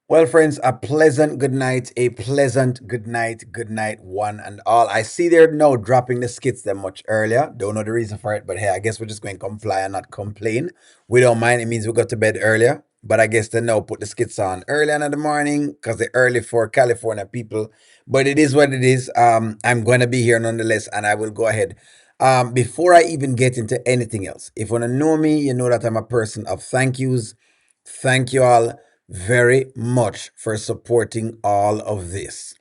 Well, friends, a pleasant good night, good night, one and all. I see they're now dropping the skits them much earlier. Don't know the reason for it, but hey, I guess we're just going to come fly and not complain. We don't mind. It means we got to bed earlier, but I guess they now put the skits on early in the morning because they're early for California people. But it is what it is. I'm going to be here nonetheless, and I will go ahead. Before I even get into anything else, if you want to know me, you know that I'm a person of thank yous. Thank you all very much for supporting all of this.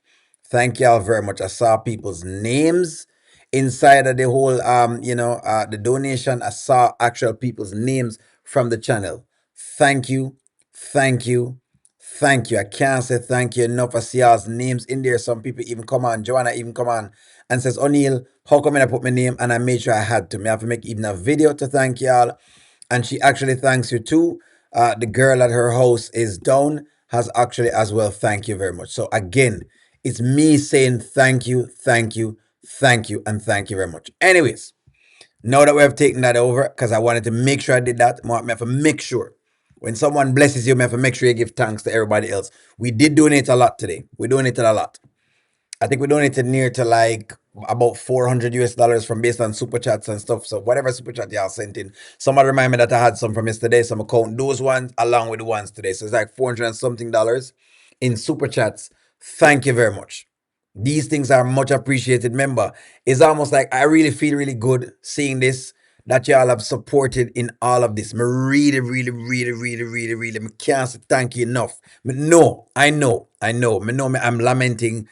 Thank y'all very much. I saw people's names inside of the whole the donation. I saw actual people's names from the channel. Thank you. Thank you. Thank you. I can't say thank you enough. I see y'all's names in there. Some people even come on. Joanna even come on and says, O'Neill, how come I put my name? And I made sure I had to. I have to make even a video to thank y'all. And she actually thanks you too. The girl at her house is down, has actually as well. Thank you very much. So again, it's me saying thank you, thank you, thank you, and thank you very much. Anyways, now that we have taken that over, because I wanted to make sure I did that, I have to make sure when someone blesses you, I have to make sure you give thanks to everybody else. We did donate a lot today. We donated a lot. I think we donated near to like about 400 US dollars from based on super chats and stuff. So whatever super chat y'all sent in, somebody remind me that I had some from yesterday. So I'm gonna count those ones along with the ones today. So it's like 400 and something dollars in super chats. Thank you very much. These things are much appreciated. Remember, it's almost like I really feel really good seeing this that y'all have supported in all of this. Me really, really, really, really, really, really. Me can't say thank you enough. Me know, I know. Me know me, I'm lamenting,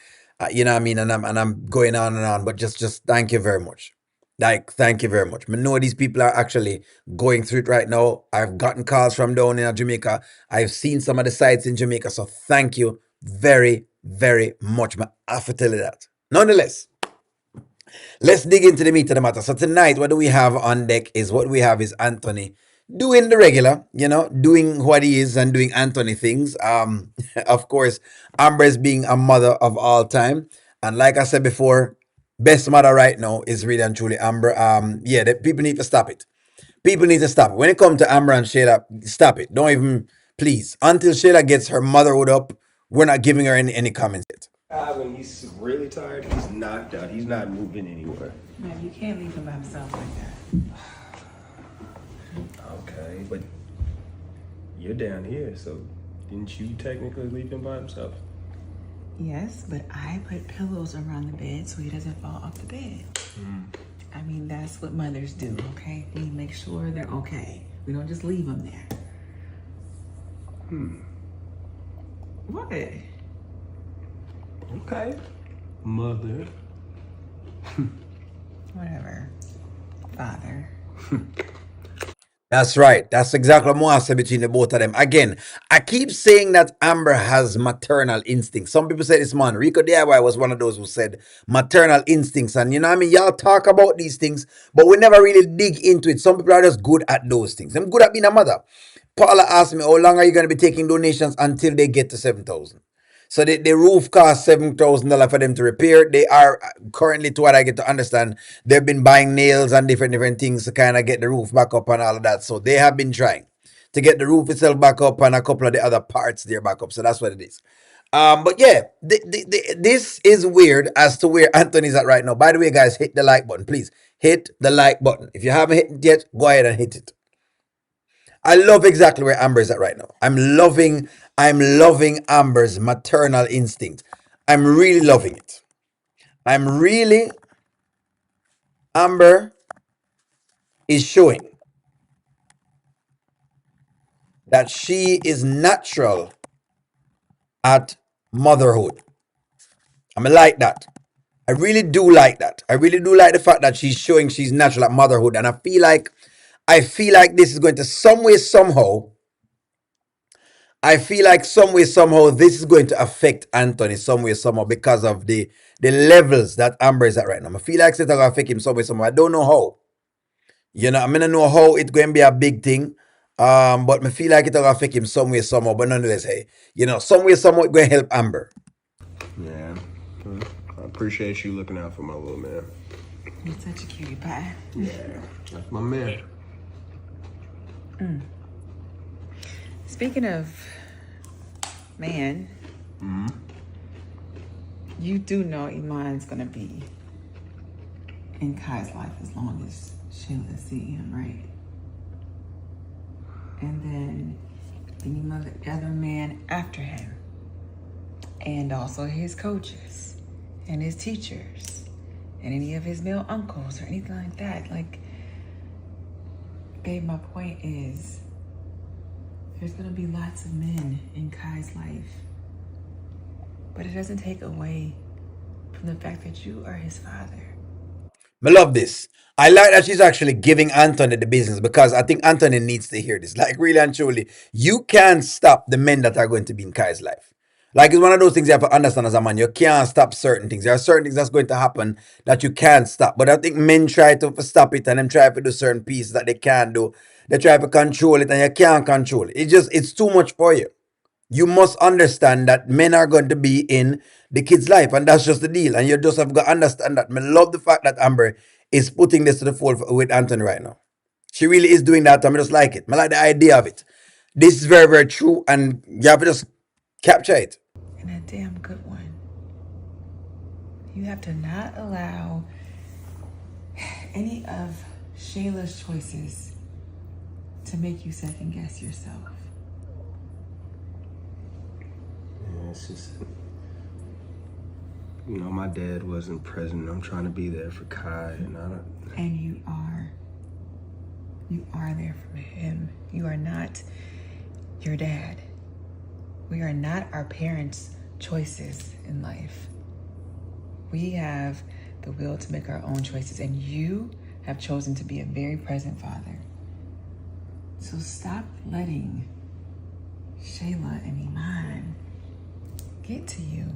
you know what I mean, and I'm going on and on. But just thank you very much. Like, thank you very much. I know these people are actually going through it right now. I've gotten calls from down in Jamaica. I've seen some of the sites in Jamaica. So thank you very, very much. I have to tell you that. Nonetheless, let's dig into the meat of the matter. So tonight, what do we have on deck is what we have is Anthony doing the regular, doing what he is and doing Anthony things. Of course, Amber is being a mother of all time. And like I said before, best mother right now is really and truly Amber. Yeah, the people need to stop it. People need to stop it. When it comes to Amber and Shayla, stop it. Don't even, please. Until Shayla gets her motherhood up, we're not giving her any comments yet. When he's really tired, he's knocked out. He's not moving anywhere. Man, you can't leave him by himself like that. Okay, but you're down here, so didn't you technically leave him by himself? Yes, but I put pillows around the bed so he doesn't fall off the bed. I mean, that's what mothers do, okay? We make sure they're okay. We don't just leave them there. What? Okay. Mother. Whatever. Father. That's right. That's exactly what I said between the both of them. Again, I keep saying that Amber has maternal instincts. Some people say this man, Rico DIY was one of those who said maternal instincts. And you know what I mean? Y'all talk about these things, but we never really dig into it. Some people are just good at those things. I'm good at being a mother. Paula asked me, how long are you going to be taking donations until they get to 7,000? So the roof costs $7,000 for them to repair. They are currently, to what I get to understand, they've been buying nails and different things to kind of get the roof back up and all of that. So they have been trying to get the roof itself back up and a couple of the other parts there back up. So that's what it is. But yeah, this is weird as to where Anthony's at right now. By the way, guys, hit the like button, please. Hit the like button. If you haven't hit it yet, go ahead and hit it. I love exactly where Amber is at right now. I'm loving Amber's maternal instinct. I'm really loving it. Amber is showing that she is natural at motherhood. I like that. I really do like that. I really do like the fact that she's showing she's natural at motherhood. And I feel like this is going to some way, somehow, this is going to affect Anthony some way, somehow, because of the levels that Amber is at right now. I feel like it's going to affect him some way, somehow. I don't know how. I mean, I know how it's going to be a big thing. But I feel like it's going to affect him some way, somehow. But nonetheless, hey, some way, somehow, it's going to help Amber. Yeah. I appreciate you looking out for my little man. You're such a cutie pie. Yeah, that's my man. Speaking of Man, you do know Iman's gonna be in Kai's life as long as Shayla see him, right? And then any other man after him, and also his coaches and his teachers and any of his male uncles or anything like that. Like, babe, my point is there's gonna be lots of men in Kai's life, but it doesn't take away from the fact that you are his father. I love this. I like that she's actually giving Anthony the business because I think Anthony needs to hear this. Like, really and truly, you can't stop the men that are going to be in Kai's life. Like, it's one of those things you have to understand as a man. You can't stop certain things. There are certain things that's going to happen that you can't stop. But I think men try to stop it and them try to do certain pieces that they can't do. They try to control it and you can't control it. It's too much for you. You must understand that men are going to be in the kid's life, and that's just the deal. And you just have got to understand that. I love the fact that Amber is putting this to the fold with Anthony right now. She really is doing that. I just like it. I like the idea of it. This is very, very true, and you have to just capture it. And a damn good one. You have to not allow any of Shayla's choices to make you second guess yourself. Yeah, it's just, my dad wasn't present. I'm trying to be there for Kai, and I don't. And you are. You are there for him. You are not your dad. We are not our parents' choices in life. We have the will to make our own choices, and you have chosen to be a very present father. So stop letting Shayla and Iman get to you.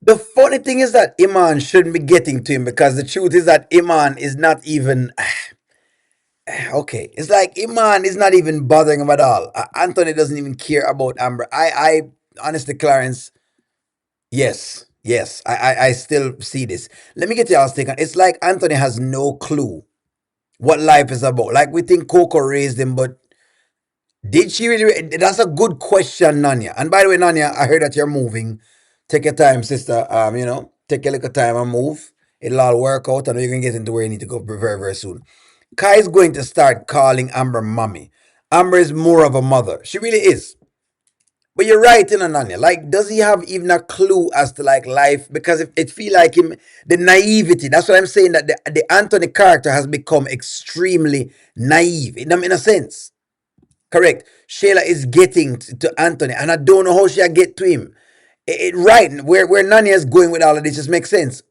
The funny thing is that Iman shouldn't be getting to him because the truth is that Iman is not even okay. It's like Iman is not even bothering him at all. Anthony doesn't even care about Amber. I honestly, Clarence, yes, yes, I still see this. Let me get y'all's take on. It's like Anthony has no clue what life is about. Like we think Coco raised him, but did she really? That's a good question, Nanya. And by the way, Nanya, I heard that you're moving. Take your time, sister. Take a little time and move. It'll all work out. I know you're gonna get into where you need to go very, very soon. Kai is going to start calling Amber mommy. Amber is more of a mother. She really is. But you're right, in Ananya. Like, does he have even a clue as to like life? Because if it feel like him, the naivety. That's what I'm saying. That the Anthony character has become extremely naive in a sense. Correct. Shayla is getting to Anthony, and I don't know how she'll get to him. Right where Nanya is going with all of this just makes sense.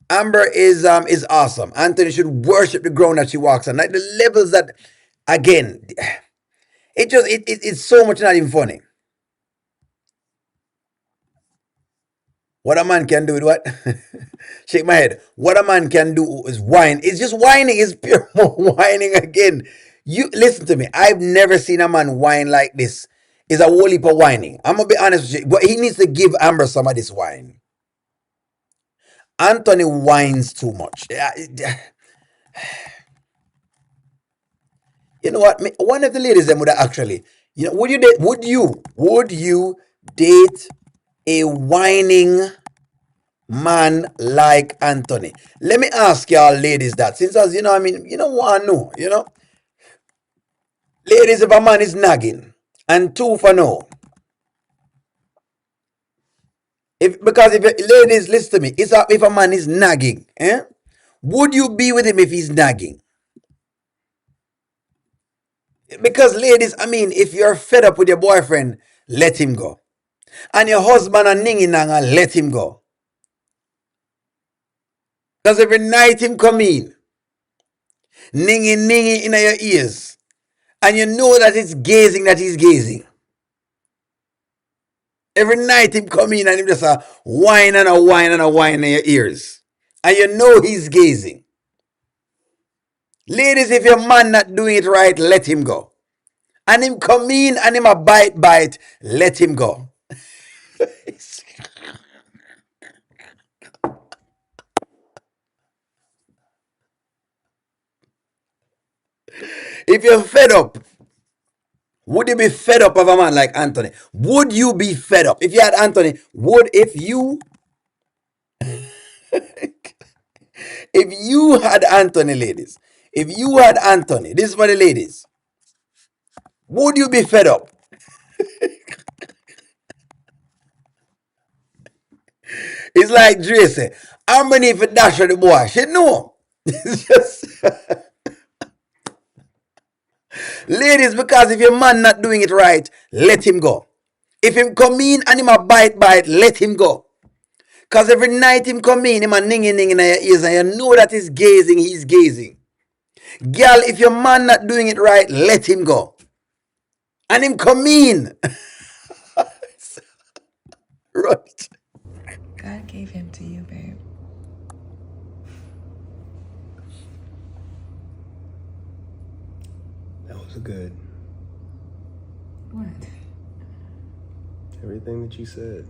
Amber is awesome. Anthony should worship the ground that she walks on. Like the levels that, again, it's so much not even funny. What a man can do with what? Shake my head. What a man can do is whine. It's just whining. It's pure whining again. You listen to me. I've never seen a man whine like this. It's a whole heap of whining. I'm gonna be honest with you, but he needs to give Amber some of this wine. Anthony whines too much. You know what? One of the ladies them would actually, would you date a whining man like Anthony? Let me ask y'all ladies that since as one no, ladies, if a man is nagging, and two for no. If because if ladies listen to me, if a man is nagging, would you be with him if he's nagging? Because ladies, I mean, if you're fed up with your boyfriend, let him go. And your husband and ningy nanga, let him go. Because every night him come in, ningy ningy in your ears, and you know that it's gazing that he's gazing. Every night him come in and him just a whine and a whine and a whine in your ears. And you know he's gazing. Ladies, if your man not doing it right, let him go. And him come in and him a bite, let him go. If you're fed up Would you be fed up of a man like Anthony? Would you be fed up if you had Anthony? Would if you had Anthony, ladies? If you had Anthony, this is for the ladies. Would you be fed up? It's like Dre said, I'm ready for dash of the boy. She know. It's just ladies, because if your man not doing it right, let him go. If him come in and him a bite, let him go. Cause every night him come in, him a ning in your ears, and you know that he's gazing. Girl, if your man not doing it right, let him go. And him come in. Right. God gave him to you, babe. That was good. What? Everything that you said.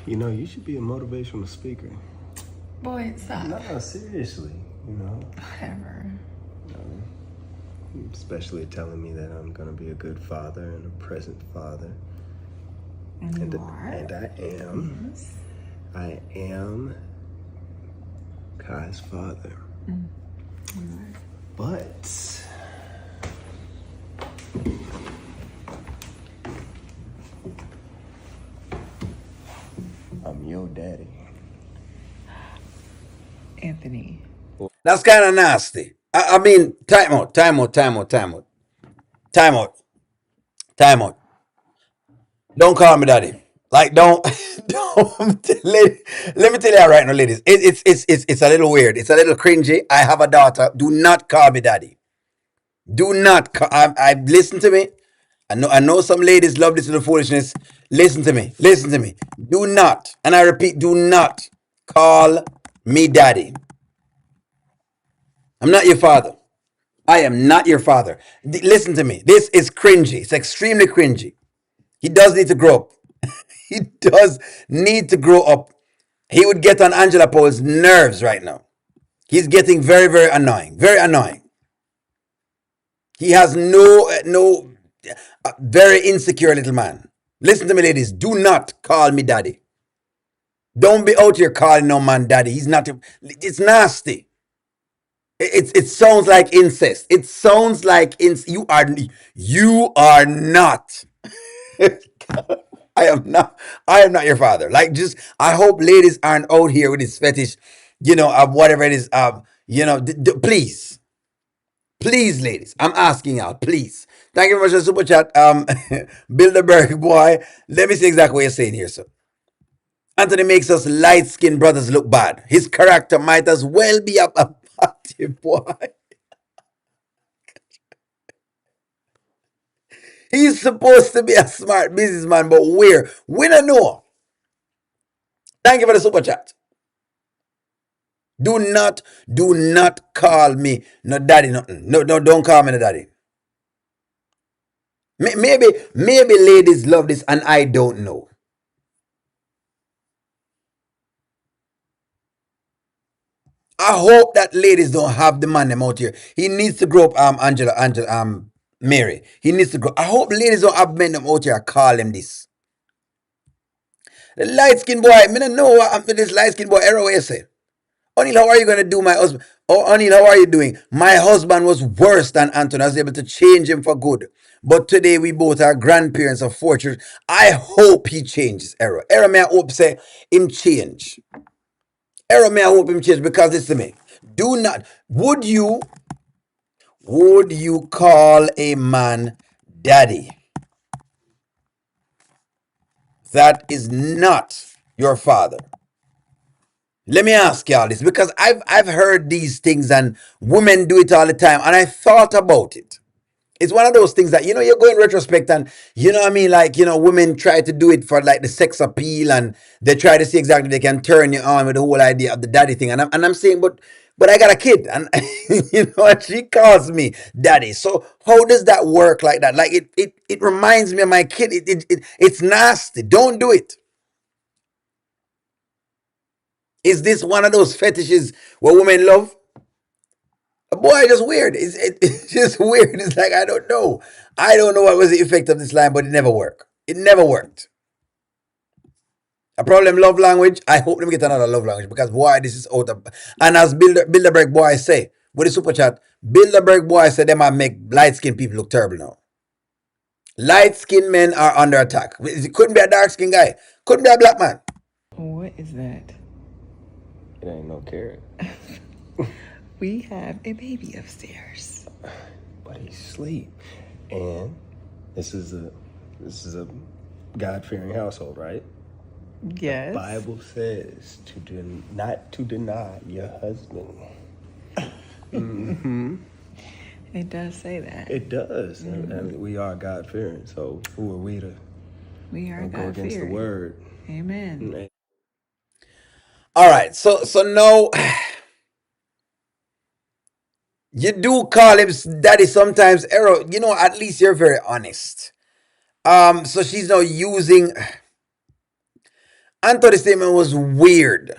You know, you should be a motivational speaker. Boy, stop. No, seriously. You know, Whatever. especially telling me that I'm gonna be a good father and a present father. And you are? And I am. Yes. I am Kai's father. But I'm your daddy. Anthony. That's kind of nasty. I mean, time out, time out, time out, time out, time out, time out. Don't call me daddy. Like, don't, don't. Let me tell you right now, ladies. It's a little weird. It's a little cringy. I have a daughter. Do not call me daddy. Do not. I listen to me. I know some ladies love this little foolishness. Listen to me. Listen to me. Do not, and I repeat, do not call me daddy. I'm not your father. I am not your father. Listen to me. This is cringy. It's extremely cringy. He does need to grow up. He does need to grow up. He would get on Angela Poe's nerves right now. He's getting very, very annoying. Very annoying. He has very insecure little man. Listen to me, ladies. Do not call me daddy. Don't be out here calling no man daddy. He's not. It's nasty. It sounds like incest. It sounds like you are not. I am not. I am not your father. Like, just I hope ladies aren't out here with this fetish, of whatever it is. Please, please, ladies, I'm asking y'all, please. Thank you very much for the super chat. Bilderberg boy, let me see exactly what you're saying here, sir. Anthony makes us light skinned brothers look bad. His character might as well be a party boy. He's supposed to be a smart businessman, but where? We don't know. Thank you for the super chat. Do not call me no daddy, nothing. No, no, don't call me no daddy. Maybe ladies love this and I don't know. I hope that ladies don't have the man them out here. He needs to grow up, Mary. He needs to grow. I hope ladies don't have men them out here call him this. The light skinned boy, I don't know what happened to this light skinned boy. Error, what you say? Anil, how are you going to do my husband? Oh, Anil, how are you doing? My husband was worse than Anthony. I was able to change him for good. But today we both are grandparents of 4 children. I hope he changes. Error. Error, may I hope say him change. Error, may I hope him change, because listen to me. Do not. Would you call a man daddy that is not your father? Let me ask y'all this, because I've heard these things and women do it all the time, and I thought about it. It's one of those things that you go in retrospect, and you know what I mean, like, women try to do it for like the sex appeal, and they try to see exactly they can turn you on with the whole idea of the daddy thing, and I'm saying, but I got a kid, and and she calls me daddy. So how does that work like that? Like, it reminds me of my kid. It's nasty. Don't do it. Is this one of those fetishes where women love? Boy, just weird. It's just weird. It's like I don't know. I don't know what was the effect of this line, but it never worked. It never worked. A problem love language. I hope them get another love language because boy, this is out of. And as Bilderberg boy say with the super chat, Bilderberg boy said they might make light skinned people look terrible now. Light skinned men are under attack. It couldn't be a dark skinned guy. Couldn't be a black man. What is that? It ain't no carrot. We have a baby upstairs. But he's asleep. And this is a this is a God fearing household, right? Yes. Bible says not to deny your husband. Mm-hmm. It does say that. It does. And we are God fearing. So who are we to We are go God against the fearing. word? Amen. All right. So now you do call him daddy sometimes. Arrow. You know, at least you're very honest. So she's now using. Anthony's statement was weird.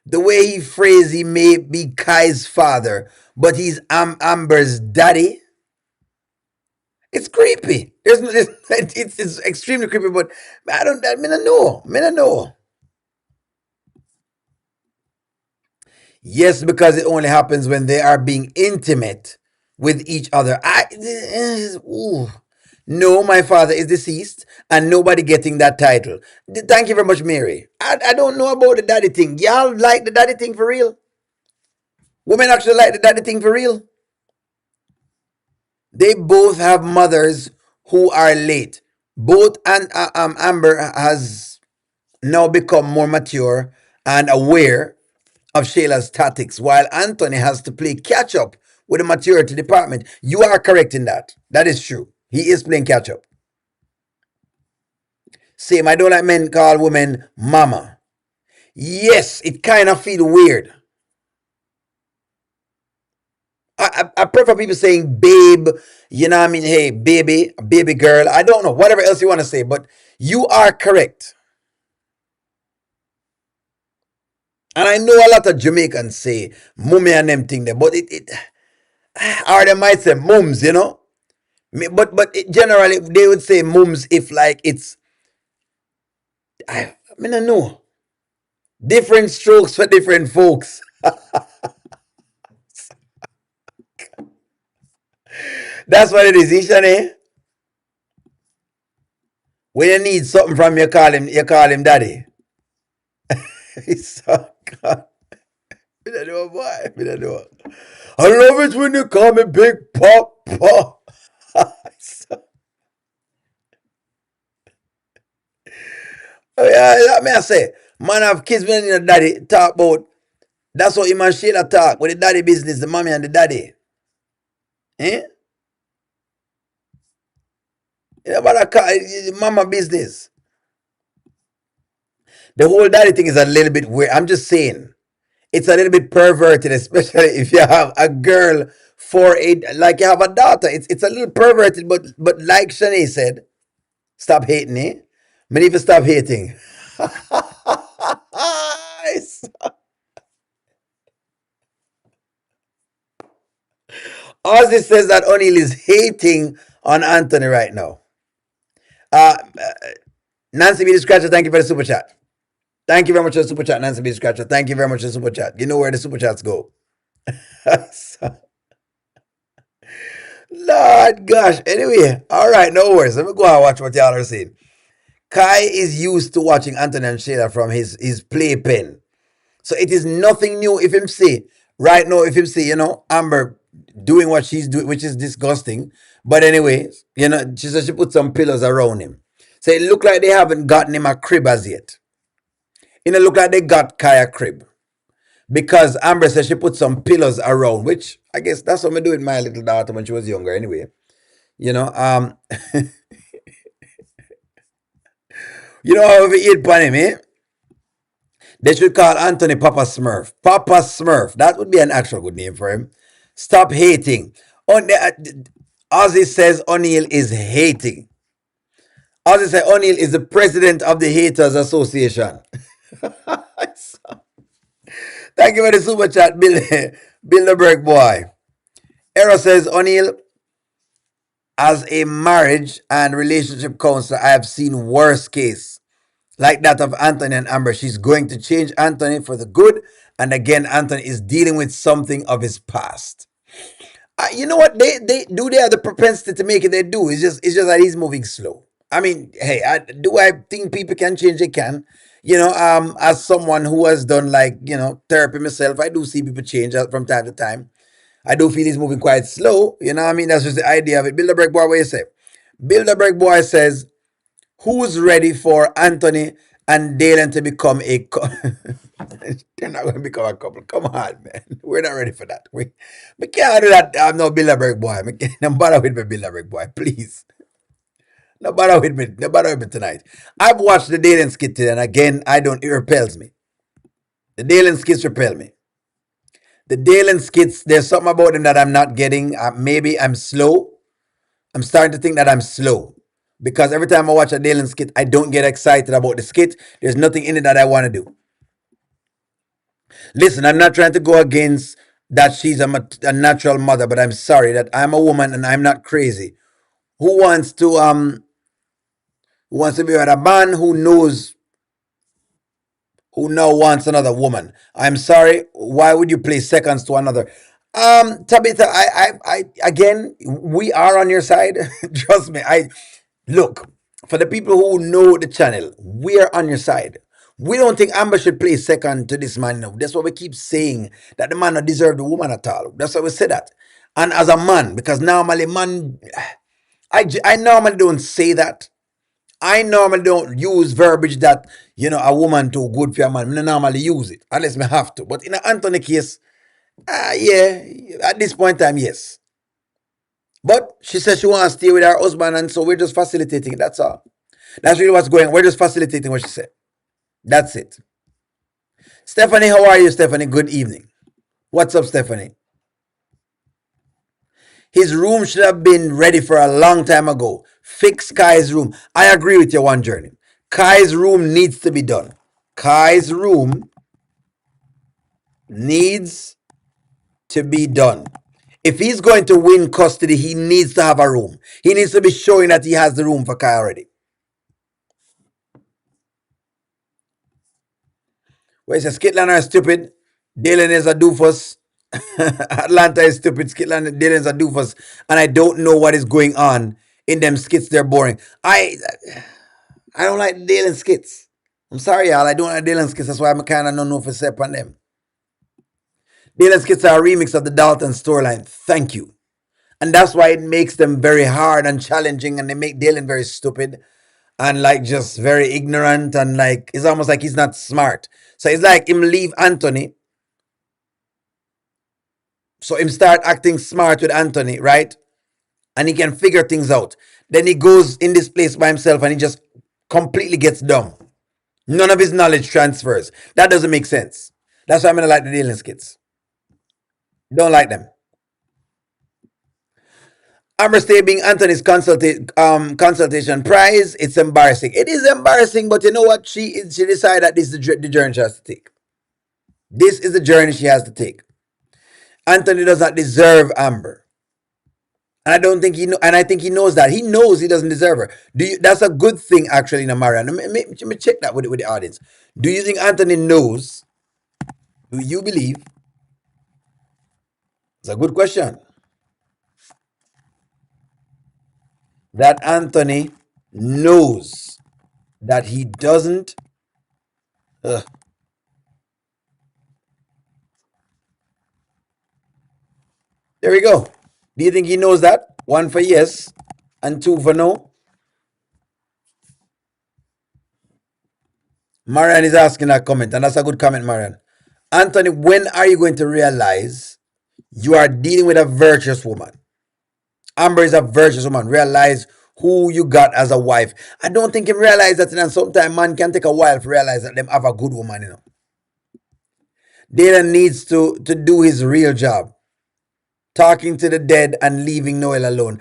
The way he phrased he may be Kai's father, but he's Amber's daddy. It's creepy. It's extremely creepy, but I don't. I mean, I know. I mean, I know. Yes, because it only happens when they are being intimate with each other. Ooh. No, my father is deceased, and nobody getting that title. Thank you very much, Mary. I don't know about the daddy thing. Y'all like the daddy thing for real? Women actually like the daddy thing for real? They both have mothers who are late. Both and Amber has now become more mature and aware of Shayla's tactics, while Anthony has to play catch up with the maturity department. You are correct in that. That is true. He is playing catch up. Same, I don't like men call women mama. Yes, it kind of feel weird. I prefer people saying babe, you know what I mean? Hey, baby, baby girl. I don't know, whatever else you want to say, but you are correct. And I know a lot of Jamaicans say mummy and them thing there, but it or they might say mums, you know. But generally they would say mums if like it's I mean I know different strokes for different folks. That's what it is, Ishani. When you need something from you call him daddy. It's so God. Me don't know boy. Me don't know. I love it when you call me Big Papa. So, oh yeah, that me I say. Man have kids when you daddy talk about. That's what Iman Shayla talk with the daddy business, the mommy and the daddy. Eh? You know about that mama business. The whole daddy thing is a little bit weird. I'm just saying. It's a little bit perverted, especially if you have a girl for a like you have a daughter. It's a little perverted, but like Shanae said, stop hating, eh? Me need to stop hating. Ozzy says that O'Neill is hating on Anthony right now. Nancy B. the Scratcher, thank you for the super chat. Thank you very much for the super chat, Nancy B. the Scratcher. Thank you very much for the super chat. You know where the super chats go. Lord gosh. Anyway, all right, no worries. Let me go and watch what y'all are saying. Kai is used to watching Anthony and Shayla from his playpen. So it is nothing new if him say, right now, if him say, Amber doing what she's doing, which is disgusting. But anyway, she said she put some pillows around him. So it look like they haven't gotten him a crib as yet. It look like they got Kai a crib. Because Amber said she put some pillows around, which I guess that's what I do with my little daughter when she was younger anyway. You know, um, you know how we eat on him, eh? They should call Anthony Papa Smurf. Papa Smurf. That would be an actual good name for him. Stop hating. Ozzy says O'Neill is hating. Ozzy says O'Neill is the president of the Haters Association. Thank you for the super chat, Bill, Bill the Break Boy. Era says, O'Neill, as a marriage and relationship counselor, I have seen worse case like that of Anthony and Amber. She's going to change Anthony for the good. And again, Anthony is dealing with something of his past. You know what? They have the propensity to make it. They do. It's just that he's moving slow. I mean, hey, do I think people can change? They can. As someone who has done like therapy myself, I do see people change from time to time. I do feel he's moving quite slow. You know what I mean? That's just the idea of it. Bilderberg boy, what you say? Bilderberg boy says, who's ready for Anthony and Dalen to become a they're not going to become a couple. Come on, man. We're not ready for that. We can't do that. I'm no Bilderberg boy. No bother with me, Bilderberg boy. Please. No bother with me. No bother with me tonight. I've watched the Dalen skit today, and again, it repels me. The Dalen skits repel me. The Dalen skits, there's something about them that I'm not getting. Maybe I'm slow. I'm starting to think that I'm slow. Because every time I watch a Dalen skit, I don't get excited about the skit. There's nothing in it that I want to do. Listen, I'm not trying to go against that she's a natural mother, but I'm sorry that I'm a woman and I'm not crazy. Who wants to be with a man who now wants another woman? I'm sorry. Why would you play seconds to another? Tabitha, I again, we are on your side. Trust me. Look, for the people who know the channel, we are on your side. We don't think Amber should play second to this man. No. That's what we keep saying, that the man don't deserve the woman at all. That's why we say that. And as a man, because normally man, I normally don't say that. I normally don't use verbiage that, a woman too good for a man. I don't normally use it, unless I have to. But in an Anthony case, yeah, at this point in time, yes. But she says she wants to stay with her husband, and so we're just facilitating it. That's all. That's really what's going on. We're just facilitating what she said. That's it. Stephanie, how are you, Stephanie? Good evening. What's up, Stephanie? His room should have been ready for a long time ago. Fix Kai's room. I agree with you, One Journey. Kai's room needs to be done. Kai's room needs to be done. If he's going to win custody, he needs to have a room. He needs to be showing that he has the room for Kai already. Where he says Skitland are stupid, Dalen is a doofus. Atlanta is stupid, Skitland and Dalen is a doofus, and I don't know what is going on in them skits. They're boring. I don't like Dalen skits. I'm sorry, y'all. I don't like Dalen skits. That's why I'm kind of don't know for step on them. Dalen skits are a remix of the Dalton storyline. Thank you. And that's why it makes them very hard and challenging, and they make Dalen very stupid and like just very ignorant, and like it's almost like he's not smart. So it's like him leave Anthony, so him start acting smart with Anthony, right? And he can figure things out. Then he goes in this place by himself and he just completely gets dumb. None of his knowledge transfers. That doesn't make sense. That's why I'm gonna like the Dalen skits. Don't like them. Amber Stay being Anthony's consultation prize. It's embarrassing. It is embarrassing, but you know what? She decided that this is the journey she has to take. This is the journey she has to take. Anthony does not deserve Amber. And I don't think and I think he knows that. He knows he doesn't deserve her. That's a good thing, actually, in Marian. Let me check that with the audience. Do you think Anthony knows? Do you believe? It's a good question. That Anthony knows that he doesn't. Ugh. There we go. Do you think he knows that? One for yes, and two for no. Marian is asking that comment, and that's a good comment, Marian. Anthony, when are you going to realize you are dealing with a virtuous woman? Amber is a virtuous woman. Realize who you got as a wife. I don't think him realize that, and sometimes man can take a while to realize that them have a good woman. Dalen needs to do his real job. Talking to the dead and leaving Noel alone.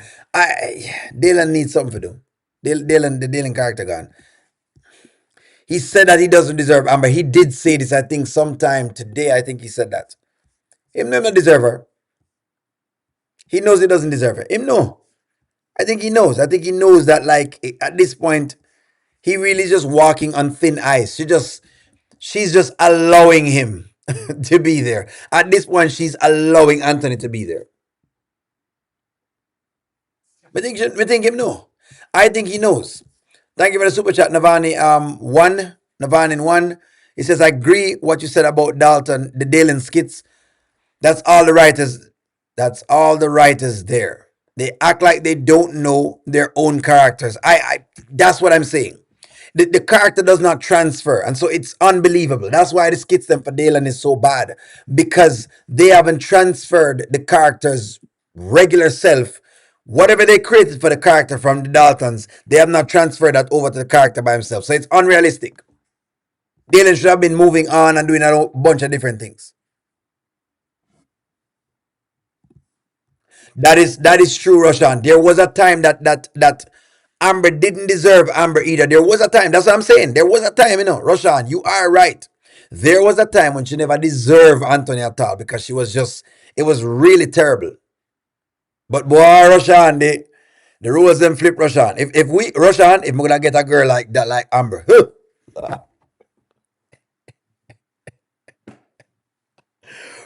Dalen needs something to do. The Dalen character gone. He said that he doesn't deserve Amber. He did say this, I think, sometime today. I think he said that. Him never deserve her. He knows he doesn't deserve it. Him no. I think he knows. I think he knows that like at this point he really is just walking on thin ice. She's just allowing him to be there. At this point, she's allowing Anthony to be there. We think him know. I think he knows. Thank you for the super chat, Navani. Navani in one. He says, I agree what you said about Dalton, the Dalen skits. That's all the writers. That's all the writers there. They act like they don't know their own characters. That's what I'm saying. The character does not transfer, and so it's unbelievable. That's why the skits them for Dalen is so bad because they haven't transferred the character's regular self. Whatever they created for the character from the Daltons, they have not transferred that over to the character by himself. So it's unrealistic. Dalen should have been moving on and doing a bunch of different things. That is true, Roshan. There was a time that Amber didn't deserve Amber either. There was a time. That's what I'm saying. There was a time, Roshan, you are right. There was a time when she never deserved Anthony at all because she was just. It was really terrible. But boy, Roshan, the rules them flip, Roshan. If we Roshan, if we're gonna get a girl like that, like Amber,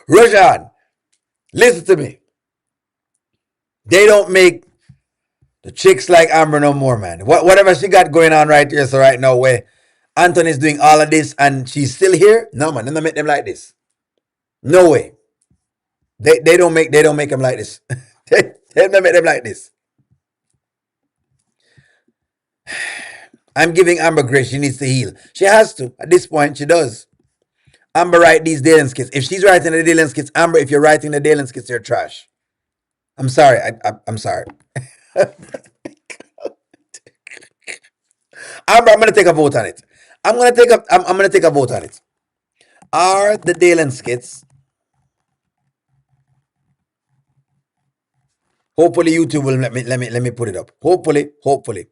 Roshan, listen to me. They don't make the chicks like Amber no more, man. Whatever she got going on right here, so right now, where Anthony's doing all of this and she's still here, no man, they don't make them like this. No way. They don't make them like this. they don't make them like this. I'm giving Amber grace. She needs to heal. She has to. At this point, she does. Amber write these Dalen skits. If she's writing the Dalen skits, Amber, if you're writing the Dalen skits, you're trash. I'm sorry. I'm sorry. Amber, I'm gonna take a vote on it. I'm gonna take a vote on it. Are the Dalen skits? Hopefully YouTube will let me put it up. Hopefully.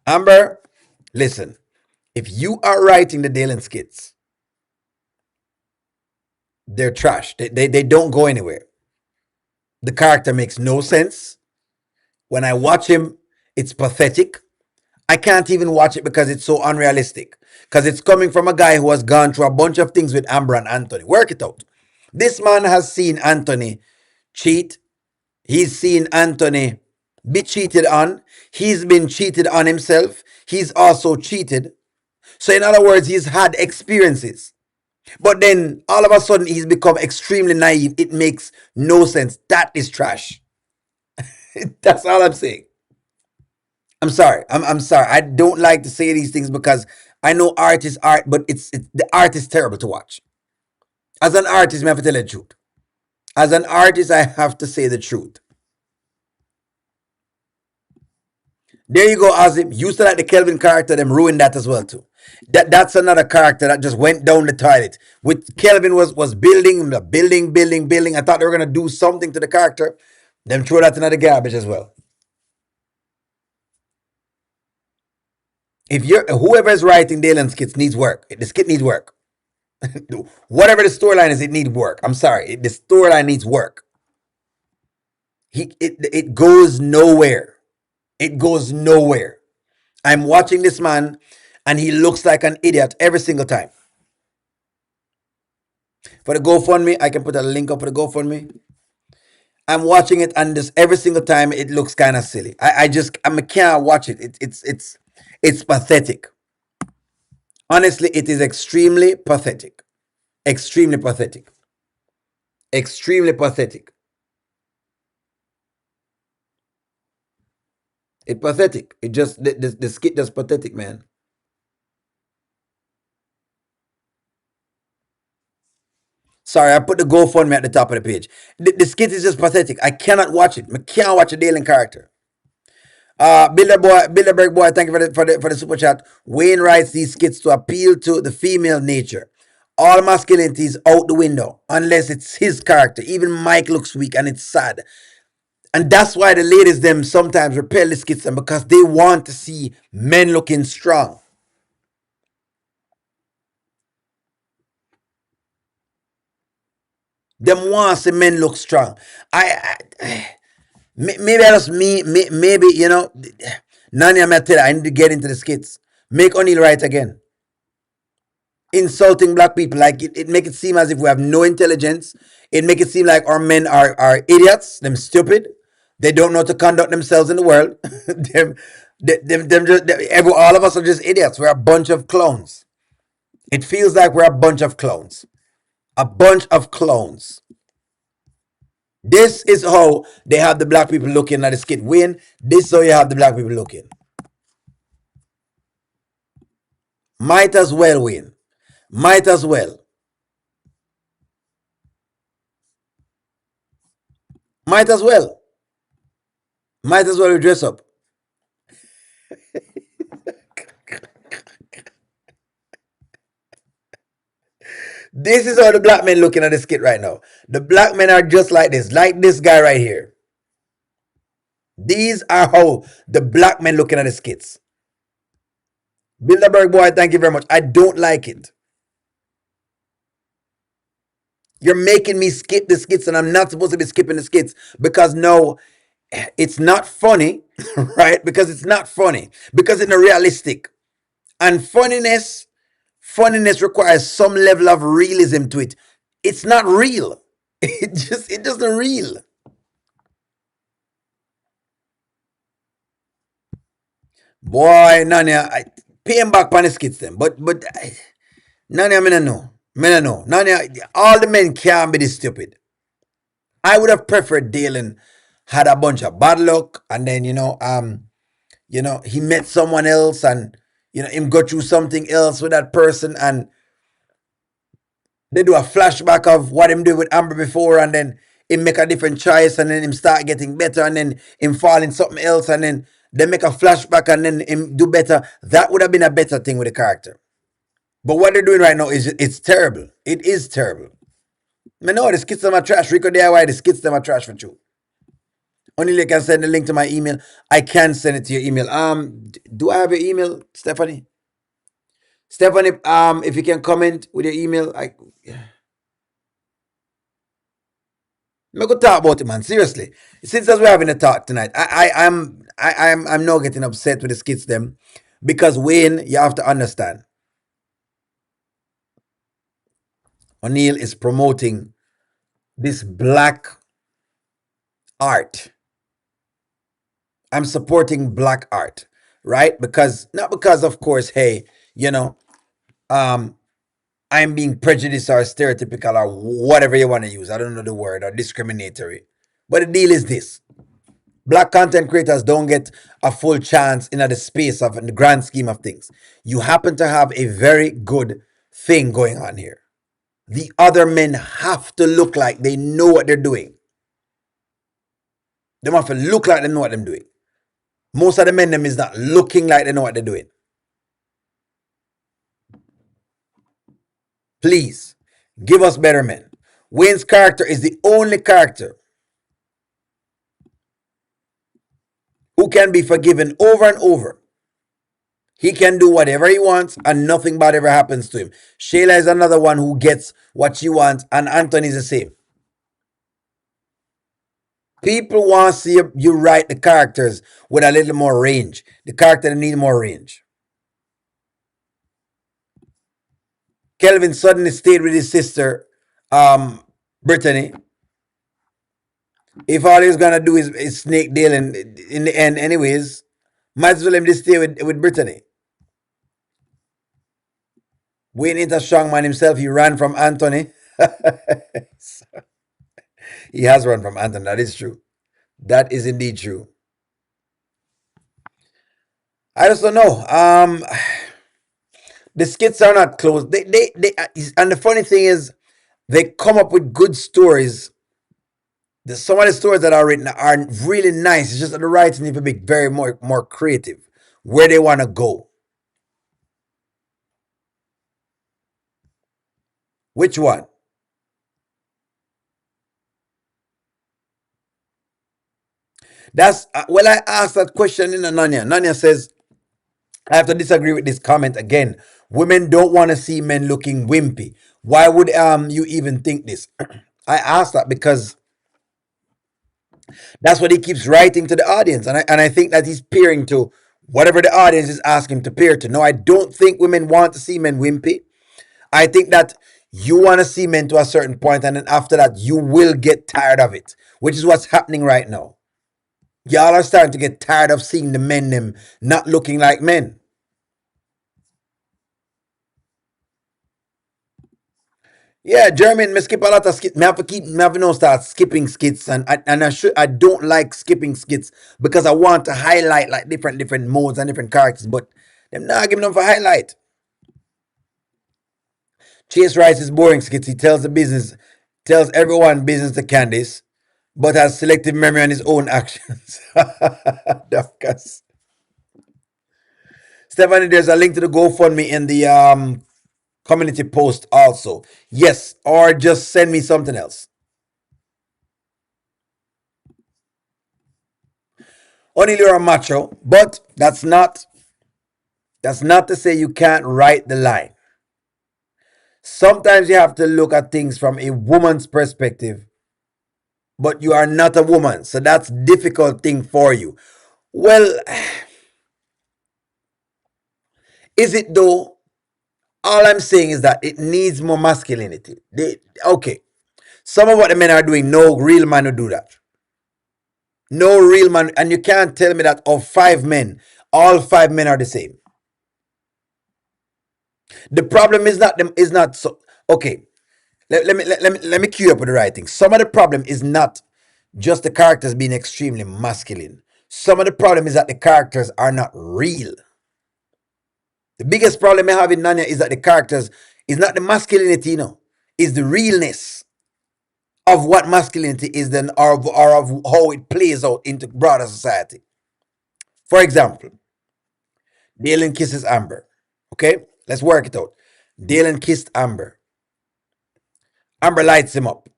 Amber, listen. If you are writing the Dalen skits, they're trash. They don't go anywhere. The character makes no sense. When I watch him, it's pathetic. I can't even watch it because it's so unrealistic. Because it's coming from a guy who has gone through a bunch of things with Amber and Anthony. Work it out. This man has seen Anthony cheat. He's seen Anthony be cheated on. He's been cheated on himself. He's also cheated. So, in other words, he's had experiences. But then all of a sudden, he's become extremely naive. It makes no sense. That is trash. That's all I'm saying. I'm sorry. I'm sorry. I don't like to say these things because I know art is art, but it's the art is terrible to watch. As an artist, I have to tell you the truth. As an artist, I have to say the truth. There you go, Azim. You still like the Kelvin character, them ruined that as well too. That's another character that just went down the toilet. With Kelvin was building. I thought they were gonna do something to the character. Them throw that into the garbage as well. If you're whoever is writing Dalen skits needs work. The skit needs work. Whatever the storyline is, it needs work. I'm sorry. The storyline needs work. It goes nowhere. It goes nowhere. I'm watching this man and he looks like an idiot every single time. For the GoFundMe, I can put a link up for the GoFundMe. I'm watching it and just every single time it looks kind of silly. I can't watch it. It's pathetic. Honestly, it is extremely pathetic. Extremely pathetic. Extremely pathetic. It's pathetic. It just the skit just pathetic, man. Sorry, I put the GoFundMe at the top of the page. The skit is just pathetic. I cannot watch it. I can't watch a Dalen character. Bilderberg boy, thank you for the super chat. Wayne writes these skits to appeal to the female nature. All masculinity is out the window unless it's his character. Even Mike looks weak and it's sad. And that's why the ladies them sometimes repel the skits them because they want to see men looking strong. Them want see men look strong. Maybe I just maybe Nani, I'm tell you, I need to get into the skits. Make O'Neill right again. Insulting black people, like it make it seem as if we have no intelligence. It make it seem like our men are idiots, them stupid. They don't know how to conduct themselves in the world. them just all of us are just idiots. We're a bunch of clones. It feels like we're a bunch of clones. A bunch of clones. This is how they have the black people looking at the skit win. This is how you have the black people looking. Might as well win. Might as well. Might as well. Might as well dress up. This is how the black men looking at the skit right now. The black men are just like this guy right here. These are how the black men looking at the skits. Bilderberg boy, thank you very much. I don't like it. You're making me skip the skits, and I'm not supposed to be skipping the skits because no, it's not funny, right? Because it's not funny. Because it's not realistic. And funniness requires some level of realism to it. It's not real. It doesn't real. Boy, Nanya, pay him back on the skits then. But Nanya, me no know. Me no know. Nanya, all the men can't be this stupid. I would have preferred Dalen had a bunch of bad luck, and then he met someone else, and him go through something else with that person, and they do a flashback of what him did with Amber before, and then him make a different choice, and then him start getting better, and then him fall in something else, and then they make a flashback, and then him do better. That would have been a better thing with the character. But what they're doing right now is it's terrible. It is terrible. I know the skits them are trash. Rico DIY, the skits them are trash for you. Only you can send the link to my email. I can send it to your email. Do I have your email, Stephanie? Stephanie, if you can comment with your email, go talk about it, man. Seriously, since as we're having a talk tonight, I'm now getting upset with the skits them because Wayne, you have to understand, O'Neill is promoting this black art. I'm supporting black art, right? Because not because, of course, hey, um, I'm being prejudiced or stereotypical or whatever you want to use. I don't know the word or discriminatory. But the deal is this: black content creators don't get a full chance in the space of in the grand scheme of things. You happen to have a very good thing going on here. The other men have to look like they know what they're doing. They have to look like they know what they're doing. Most of the men them is not looking like they know what they're doing. Please, give us better men. Wayne's character is the only character who can be forgiven over and over. He can do whatever he wants and nothing bad ever happens to him. Shayla is another one who gets what she wants, and Anthony is the same. People want to see you write the characters with a little more range. The character need more range. Kelvin suddenly stayed with his sister, Brittany. If all he's gonna do is snake deal in the end, anyways, might as well him just stay with Brittany. Wayne ain't a strong man himself. He ran from Anthony. He has run from Anthony. That is true. That is indeed true. I just don't know. The skits are not close. And the funny thing is, they come up with good stories. Some of the stories that are written are really nice. It's just that the writing need to be very more creative. Where they want to go. Which one? That's well, I asked that question in Nanya. Nanya says, I have to disagree with this comment again. Women don't want to see men looking wimpy. Why would you even think this? I ask that because that's what he keeps writing to the audience. And I think that he's peering to whatever the audience is asking him to peer to. No, I don't think women want to see men wimpy. I think that you want to see men to a certain point, and then after that, you will get tired of it, which is what's happening right now. Y'all are starting to get tired of seeing the men them not looking like men. Yeah, Jeremy, me skip a lot of skits. Me have to keep, me have to now start skipping skits, and I don't like skipping skits because I want to highlight like different modes and different characters, but them not giving them for highlight. Chase writes his boring skits. He tells everyone business to Candice, but has selective memory on his own actions. Duffcus. Stephanie, there's a link to the GoFundMe in the community post also. Yes, or just send me something else. Only you're a macho, but that's not to say you can't write the line. Sometimes you have to look at things from a woman's perspective, but you are not a woman, so that's a difficult thing for you. Well, is it though? All I'm saying is that it needs more masculinity. Okay, some of what the men are doing, no real man would do that. No real man, and you can't tell me that of 5 men, all 5 men are the same. The problem is not them. Is not so. Okay, let me cue up with the right thing. Some of the problem is not just the characters being extremely masculine. Some of the problem is that the characters are not real. The biggest problem I have in Nanya is that the characters is not the masculinity, is the realness of what masculinity is, then or of how it plays out into broader society. For example, Dalen kisses Amber. Okay, let's work it out. Dalen kissed Amber. Amber lights him up.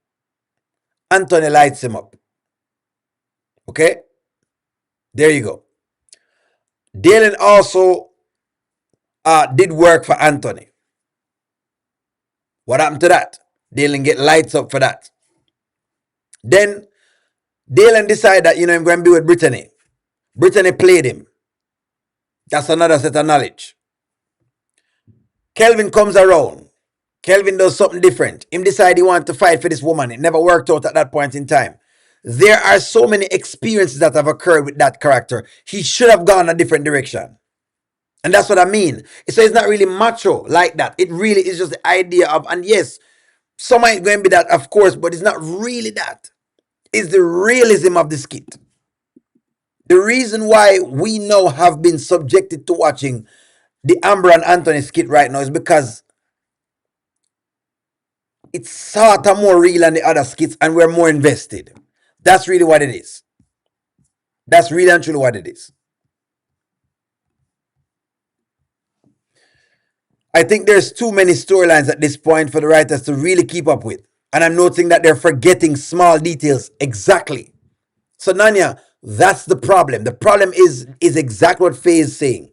Anthony lights him up. Okay, there you go. Dalen also did work for Anthony. What happened to that? Dalen get lights up for that. Then Dalen decided that I'm going to be with Brittany. Brittany played him. That's another set of knowledge. Kelvin comes around. Kelvin does something different. Him decide he want to fight for this woman. It never worked out at that point in time. There are so many experiences that have occurred with that character. He should have gone a different direction. And that's what I mean. So it's not really macho like that. It really is just the idea of, and yes, some might going to be that, of course, but it's not really that. It's the realism of the skit. The reason why we now have been subjected to watching the Amber and Anthony skit right now is because it's sort of more real than the other skits and we're more invested. That's really what it is. That's really and truly what it is. I think there's too many storylines at this point for the writers to really keep up with. And I'm noticing that they're forgetting small details exactly. So Nanya, that's the problem. The problem is exactly what Faye is saying.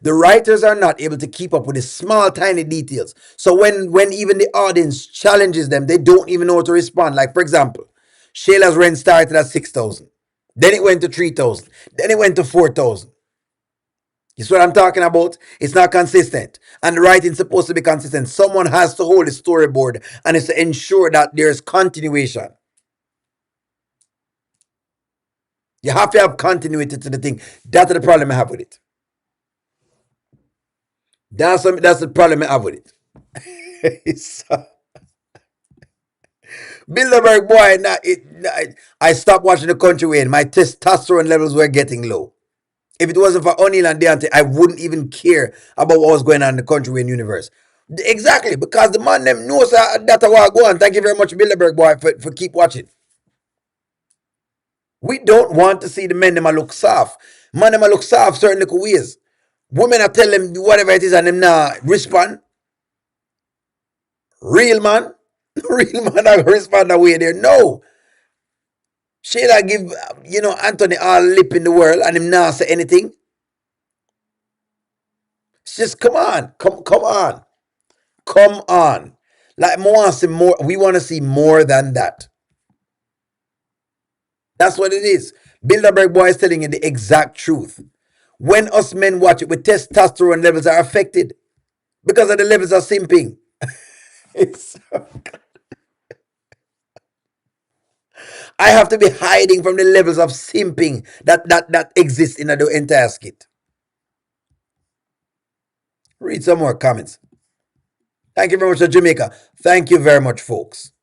The writers are not able to keep up with the small, tiny details. So when even the audience challenges them, they don't even know how to respond. Like, for example, Shayla's rent started at 6,000. Then it went to 3,000. Then it went to 4,000. You see what I'm talking about? It's not consistent. And the writing's supposed to be consistent. Someone has to hold the storyboard and it's to ensure that there's continuation. You have to have continuity to the thing. That's the problem I have with it. That's the problem I have with it. So, Bilderberg boy, I stopped watching the Country Wayne. My testosterone levels were getting low. If it wasn't for O'Neill and Deontay, I wouldn't even care about what was going on in the Country Wayne universe. Exactly, because the man them knows that I want to go on. Thank you very much, Bilderberg boy, for keep watching. We don't want to see the men them a look soft. Man them a look soft certain little ways. Women are tell them whatever it is and them not respond. Real man. Real man not respond that way there. No. Shayla give Anthony all lip in the world and him not say anything. It's just come on. Come on. Come on. Like more want to see more. We want to see more than that. That's what it is. Bilderberg boy is telling you the exact truth. When us men watch it, with testosterone levels are affected because of the levels of simping. It's, I have to be hiding from the levels of simping that exist in the entire skit. Read some more comments. Thank you very much, Jamaica. Thank you very much, folks.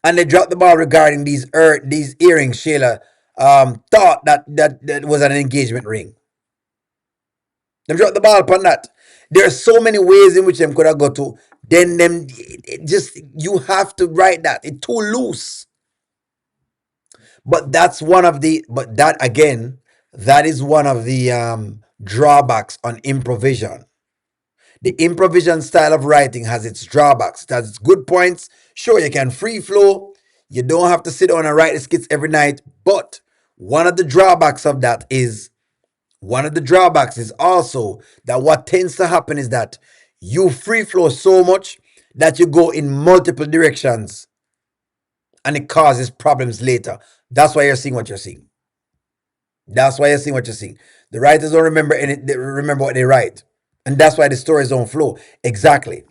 And they dropped the ball regarding these earrings. Shayla thought that was an engagement ring. They dropped the ball upon that. There are so many ways in which them could have got to. Then them just you have to write that. It's too loose. But that's one of the. But that again, that is one of the drawbacks on improvisation. The improvisation style of writing has its drawbacks. It has its good points. Sure, you can free flow. You don't have to sit down and write the skits every night. But one of the drawbacks of that is also that what tends to happen is that you free flow so much that you go in multiple directions and it causes problems later. That's why you're seeing what you're seeing. That's why you're seeing what you're seeing. The writers don't remember any, they remember what they write. And that's why the stories don't flow. Exactly.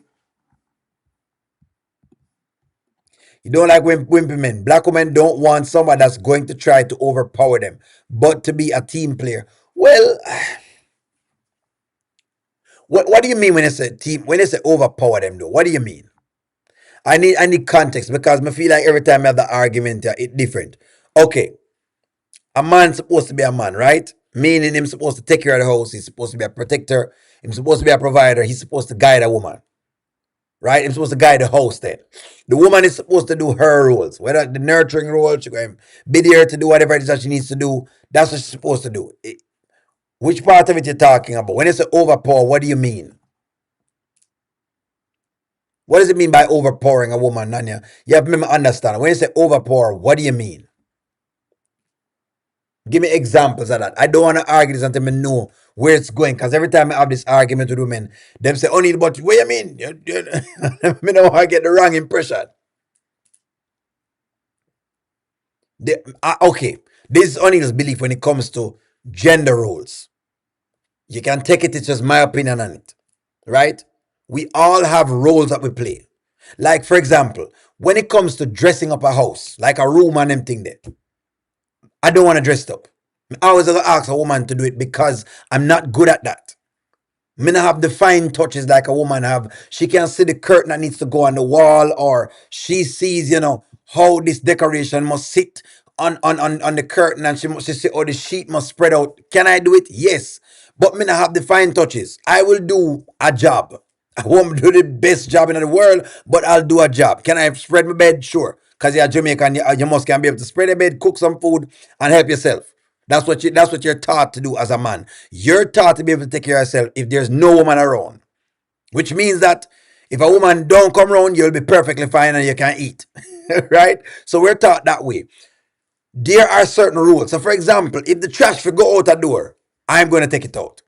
You don't like wimpy men. Black women don't want somebody that's going to try to overpower them, but to be a team player. Well, what do you mean when it's a team? When it's a overpower them, though? What do you mean? I need context because I feel like every time I have the argument, it's different. Okay, a man's supposed to be a man, right? Meaning him supposed to take care of the house. He's supposed to be a protector. He's supposed to be a provider. He's supposed to guide a woman, right? He's supposed to guide the house. Then the woman is supposed to do her roles, whether the nurturing role, she going to be there to do whatever it is that she needs to do. That's what she's supposed to do. Which part of it you're talking about? When it's an overpower, what do you mean? What does it mean by overpowering a woman, Nanya? You have to understand. When you say overpower, what do you mean? Give me examples of that. I don't want to argue this until I know where it's going. Because every time I have this argument with women, them say, only but what you mean? Me know I get the wrong impression. Okay. This is O'Neill's belief when it comes to gender roles. You can take it, it's just my opinion on it. Right? We all have roles that we play. Like, for example, when it comes to dressing up a house, like a room and them thing there, I don't want to dress up. I always ask a woman to do it because I'm not good at that. Me not have the fine touches like a woman have. She can see the curtain that needs to go on the wall, or she sees, how this decoration must sit on the curtain, and she see how the sheet must spread out. Can I do it? Yes. But me not have the fine touches. I will do a job. I won't do the best job in the world, but I'll do a job. Can I spread my bed? Sure. Because you're Jamaican, you must can be able to spread a bed, cook some food, and help yourself. That's what you're taught to do as a man. You're taught to be able to take care of yourself if there's no woman around. Which means that if a woman don't come around, you'll be perfectly fine and you can eat. Right? So we're taught that way. There are certain rules. So for example, if the trash will go out a door, I'm going to take it out.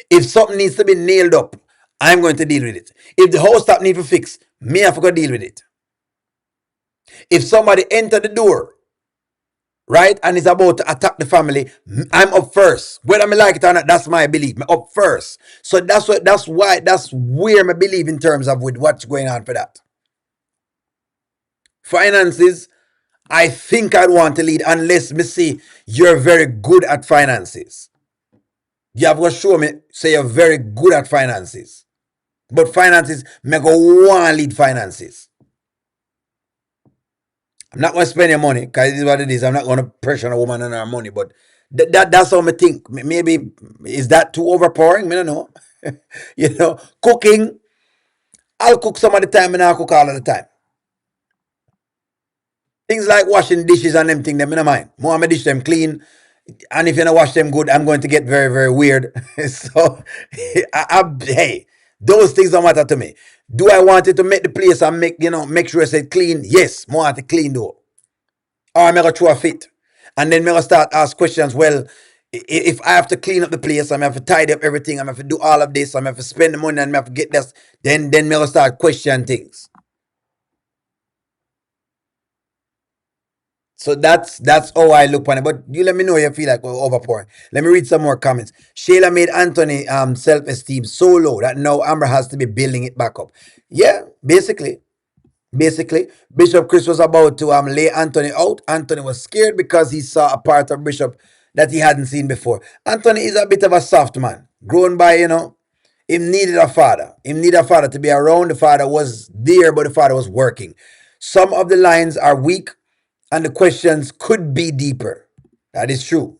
If something needs to be nailed up, I'm going to deal with it. If the house top needs to fix, me have to go deal with it. If somebody enter the door, right, and is about to attack the family, I'm up first. Whether I like it or not, that's my belief. I'm up first. So that's where I believe in terms of with what's going on for that. Finances, I think I'd want to lead unless me see you're very good at finances. You have to show me, say you're very good at finances. But finances, me go want to lead finances. I'm not going to spend your money because it is what it is. I'm not going to pressure a woman on her money. But that's how I think. Maybe, is that too overpowering? I don't know. Cooking, I'll cook some of the time and I'll cook all of the time. Things like washing dishes and them things, them in my mind. More my dish them clean. And if you don't wash them good, I'm going to get very, very weird. So, hey, those things don't matter to me. Do I want it to make the place and make sure it's clean? Yes, more want it clean though. Or I'm going to throw a fit. And then I'm going to start ask questions. Well, If I have to clean up the place, I'm have to tidy up everything, I'm have to do all of this, I'm have to spend the money and I have to get this, then me will start question things. So that's how I look on it. But you let me know you feel like we're overpouring. Let me read some more comments. Shayla made Anthony self-esteem so low that now Amber has to be building it back up. Yeah, basically. Basically, Bishop Chris was about to lay Anthony out. Anthony was scared because he saw a part of Bishop that he hadn't seen before. Anthony is a bit of a soft man, grown by, him needed a father. Him needed a father to be around. The father was there, but the father was working. Some of the lines are weak and the questions could be deeper. That is true.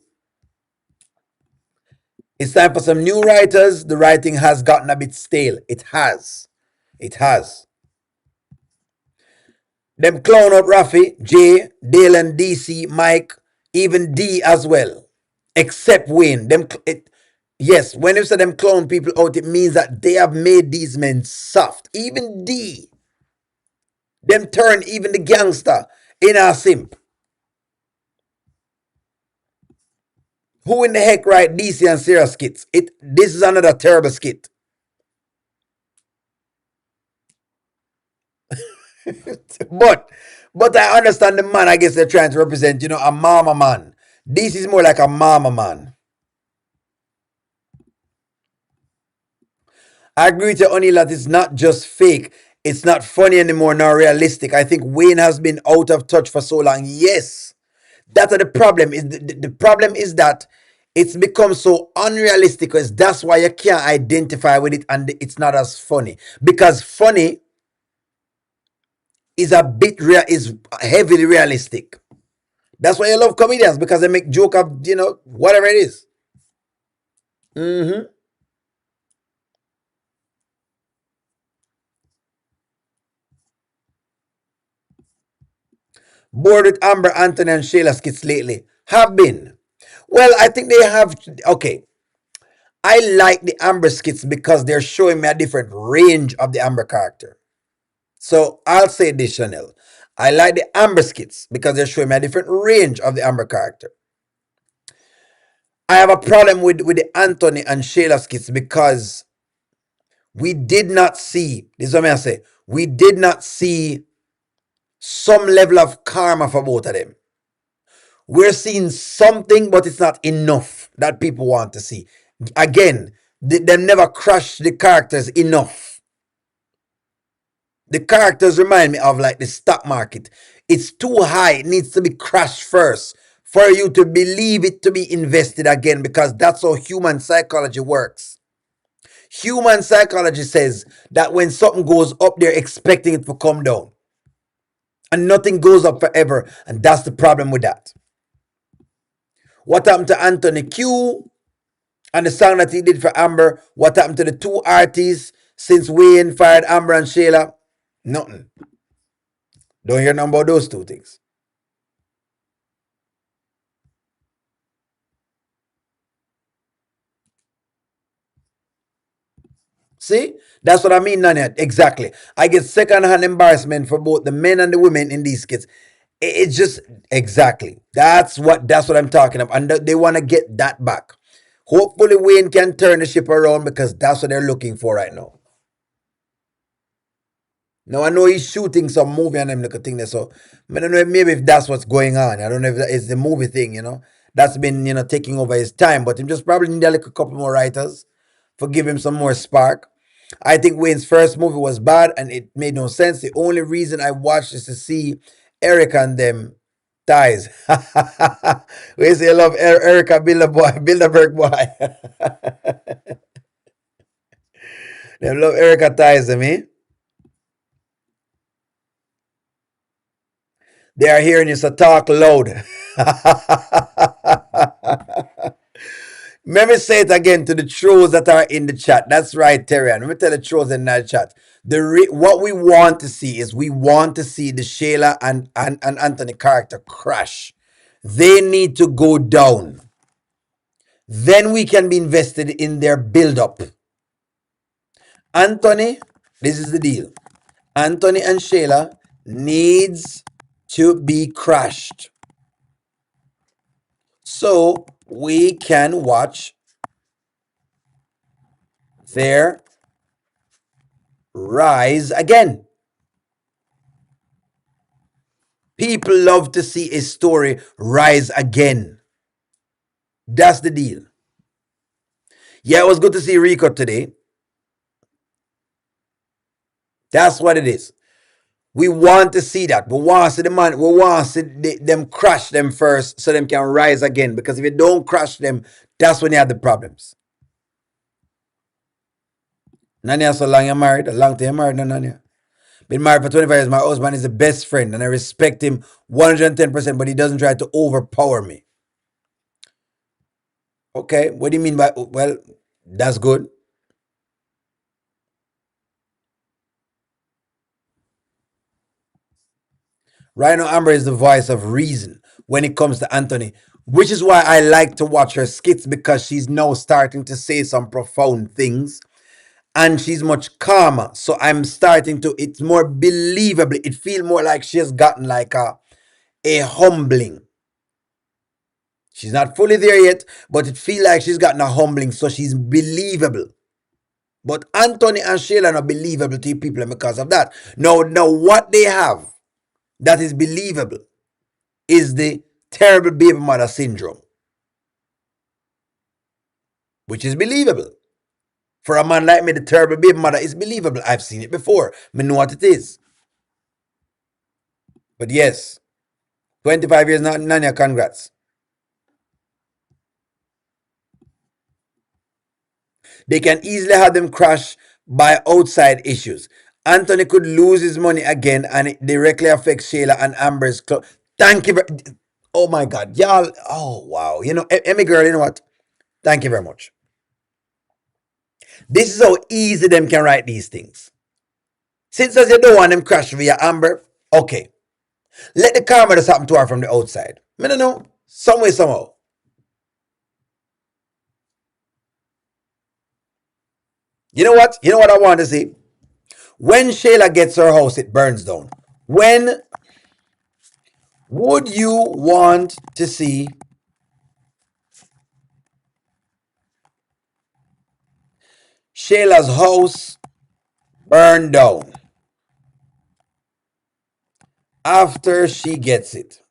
It's time for some new writers. The writing has gotten a bit stale. It has. It has. Them clown out Rafi, Jay, Dale and DC, Mike, even D as well. Except Wayne. Yes, when you say them clown people out, it means that they have made these men soft. Even D. Them turn even the gangster in a simp. Who in the heck write DC and Sarah skits? This is another terrible skit. but but I understand the man. I guess they're trying to represent, a mama man. This is more like a mama man. I agree with you, O'Neill, that it's not just fake. It's not funny anymore, nor realistic. I think Wayne has been out of touch for so long. Yes, that's the problem. The problem is that it's become so unrealistic. Because that's why you can't identify with it, and it's not as funny. Because funny is a bit real, is heavily realistic. That's why you love comedians, because they make joke of whatever it is. Mm-hmm. Bored with Amber, Anthony, and Shayla skits lately? Have been. Well, I think they have. Okay, I like the Amber skits because they're showing me a different range of the Amber character. So I'll say this, Chanel. I like the Amber skits because they're showing me a different range of the Amber character. I have a problem with the Anthony and Shayla skits because we did not see, this is what I say, we did not see some level of karma for both of them. We're seeing something, but it's not enough that people want to see. Again, they never crush the characters enough. The characters remind me of like the stock market. It's too high. It needs to be crashed first for you to believe it to be invested again, because that's how human psychology works. Human psychology says that when something goes up, they're expecting it to come down. And nothing goes up forever. And that's the problem with that. What happened to Anthony Q and the song that he did for Amber? What happened to the two artists since Wayne fired Amber and Shayla? Nothing. Don't hear nothing about those two things. See? That's what I mean, Nanya. Exactly. I get second-hand embarrassment for both the men and the women in these skits. It's just exactly. That's what I'm talking about. And they want to get that back. Hopefully Wayne can turn the ship around, because that's what they're looking for right now. Now I know he's shooting some movie and them little thing there, so I don't know maybe if that's what's going on. I don't know if that is the movie thing. That's been taking over his time, but him just probably need a little couple more writers for give him some more spark. I think Wayne's first movie was bad and it made no sense. The only reason I watched is to see Erica and them ties. We say love Erica Bilderberg boy. They love Erica ties, I mean. They are hearing you, so talk loud. Let me say it again to the trolls that are in the chat. That's right, Terry. Let me tell the trolls in the chat. What we want to see is we want to see the Shayla and Anthony character crash. They need to go down. Then we can be invested in their build-up. Anthony, this is the deal. Anthony and Shayla needs to be crashed. So we can watch their rise again. People love to see a story rise again. That's the deal. Yeah, it was good to see Rico today. That's what it is. We want to see that. We want to see the man. We want to see them crash them first so them can rise again. Because if you don't crash them, that's when you have the problems. Nanya, so long you're married. A long time you're married, no, Nanya. Been married for 25 years. My husband is the best friend and I respect him 110%, but he doesn't try to overpower me. Okay, what do you mean by, well, that's good. Right now, Amber is the voice of reason when it comes to Anthony, which is why I like to watch her skits because she's now starting to say some profound things and she's much calmer. So I'm starting to, it's more believable. It feels more like she has gotten like a humbling. She's not fully there yet, but it feels like she's gotten a humbling, so she's believable. But Anthony and Shayla are not believable to people because of that. Now, what they have that is believable is the terrible baby mother syndrome, which is believable. For a man like me, the terrible baby mother is believable. I've seen it before. I know what it is. But yes, 25 years, Nanya, congrats. They can easily have them crash by outside issues. Anthony could lose his money again and it directly affects Shayla and Amber's club. Thank you. Oh my God. Y'all. Oh, wow. You know, Emmy girl, you know what? Thank you very much. This is how easy them can write these things. Since as you don't want them crash via Amber, okay. Let the karma just happen to her from the outside. I don't know. Some way, somehow. You know what? You know what I want to see? When Shayla gets her house, it burns down. When would you want to see Shayla's house burn down after she gets it?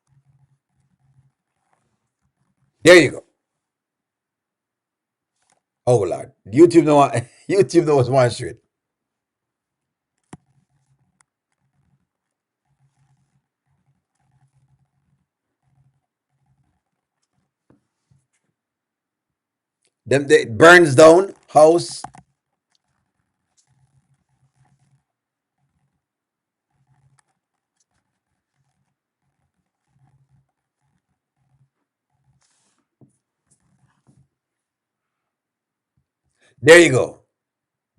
There you go. Oh Lord, YouTube no want, YouTube knows one straight. Them they burns down house. There you go.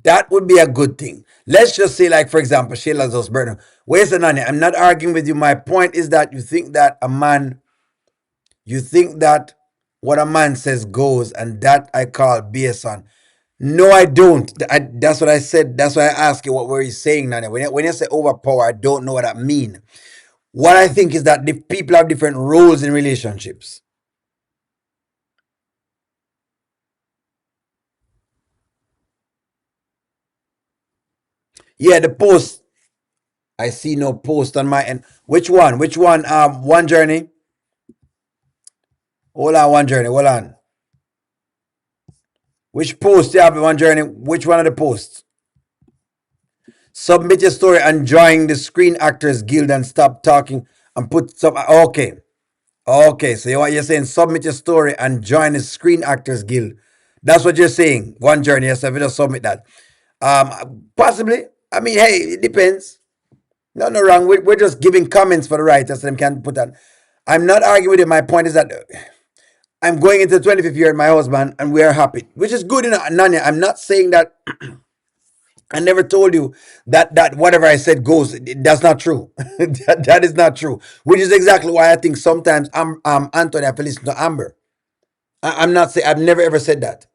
That would be a good thing. Let's just say, like for example, Shayla's house burn down. Where's the nanny? I'm not arguing with you. My point is that you think that what a man says goes, and that I call based on. No, I don't. That's what I said. That's why I ask you what were you saying, Nana. When you say overpower, I don't know what that means. What I think is that the people have different roles in relationships. Yeah, the post. I see no post on my end. Which one? Which one? One journey. Hold on, one journey. Hold on. Which post you have one journey? Which one of the posts? Submit your story and join the Screen Actors Guild and stop talking and put some. Okay. Okay, so what you're saying, submit your story and join the Screen Actors Guild. That's what you're saying. One journey, yes, I will just submit that. Possibly. I mean, hey, it depends. No wrong. We're just giving comments for the writers so them can put that. I'm not arguing with you. My point is that I'm going into the 25th year with my husband and we are happy, which is good enough. Nanya, I'm not saying that I never told you that whatever I said goes. That's not true. That is not true. Which is exactly why I think sometimes Anthony have to listen to Amber. I'm not saying I've never ever said that.